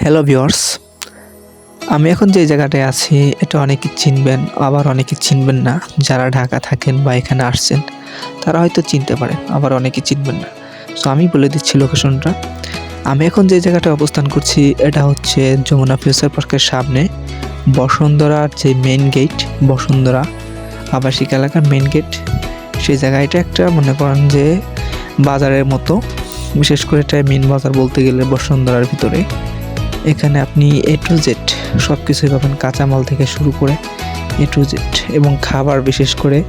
Hello viewers, আমি এখন যে জায়গাটায় আছি এটা অনেকে চিনবেন, আবার অনেকে চিনবেন না। যারা ঢাকা থাকেন বা এখানে আসছেন তারা হয়তো চিনতে পারেন, আবার অনেকে চিনবেন না। সো আমি বলে দিচ্ছি লোকেশনটা। আমি এখন যে জায়গাটায় অবস্থান করছি এটা হচ্ছে যমুনা ফিউচার পার্কের সামনে বসুন্ধরার যে মেইন গেট, বসুন্ধরা আবাসিক এলাকার মেইন গেট, সেই জায়গাটা একটা মনে করেন যে বাজারের মতো। বিশেষ করে এটা মেইন বাজার বলতে গেলে বসুন্ধরার ভিতরে। এখানে আপনি A to Z সব কিছুই পাবেন, কাঁচামাল থেকে শুরু করে A to Z এবং খাবার। বিশেষ করে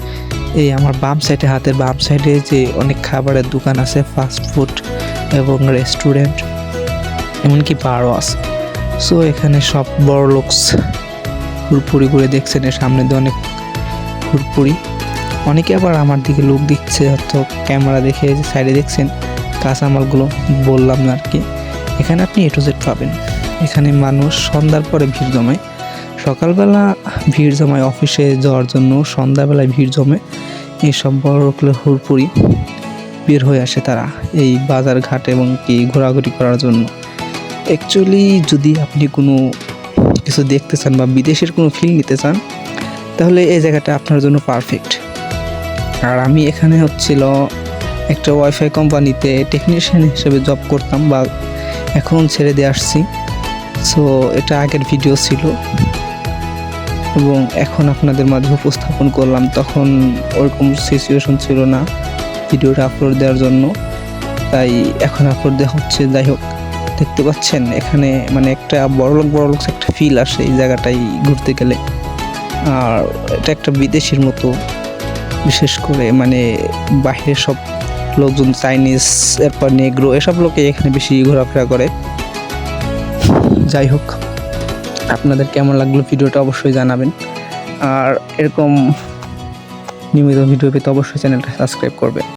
এই আমার বাম সাইডে, হাতের বাম সাইডে যে অনেক খাবারের দোকান আছে, ফাস্ট ফুড এবং রেস্টুরেন্ট, এমনকি বারও আছে। সো এখানে সব বড় লোকস হুড়পুরি করে দেখছেন, এর সামনে দিয়ে অনেক হুড়পুরি। অনেকে আবার আমার দিকে লোক দিচ্ছে, হয়তো ক্যামেরা দেখে যে সাইডে দেখছেন কাঁচামালগুলো বললাম না আর কি। এখানে আপনি A to Z পাবেন। এখানে মানুষ সন্ধ্যার পরে ভিড় জমায়, সকালবেলা ভিড় জমায় অফিসে যাওয়ার জন্য, সন্ধ্যাবেলায় ভিড় জমে এইসব বড় লোকের হুড়পুরি বের হয়ে আসে তারা এই বাজার ঘাট এবং কি ঘোরাঘুরি করার জন্য। অ্যাকচুয়ালি যদি আপনি কোনো কিছু দেখতে চান বা বিদেশের কোনো ফিল নিতে চান তাহলে এই জায়গাটা আপনার জন্য পারফেক্ট। আর আমি এখানে হচ্ছিল একটা ওয়াইফাই কোম্পানিতে টেকনিশিয়ান হিসেবে জব করতাম, বা এখন ছেড়ে দিয়ে আসছি। সো এটা আগের ভিডিও ছিল এবং এখন আপনাদের মাঝে উপস্থাপন করলাম। তখন ওরকম সিচুয়েশন ছিল না ভিডিওটা আপলোড দেওয়ার জন্য, তাই এখন আপলোড দেওয়া হচ্ছে। যাই হোক, দেখতে পাচ্ছেন এখানে মানে একটা বড়লোক একটা ফিল আসে এই জায়গাটায় ঘুরতে গেলে। আর এটা একটা বিদেশের মতো, বিশেষ করে মানে বাহিরের সব লোকজন, চাইনিজ, এরপর নেগ্রো, এসব লোকে এখানে বেশি ঘোরাফেরা করে। যাই হোক, আপনাদের কেমন লাগলো ভিডিওটা অবশ্যই জানাবেন। আর এরকম নিয়মিত ভিডিও পেতে অবশ্যই চ্যানেলটা সাবস্ক্রাইব করবেন।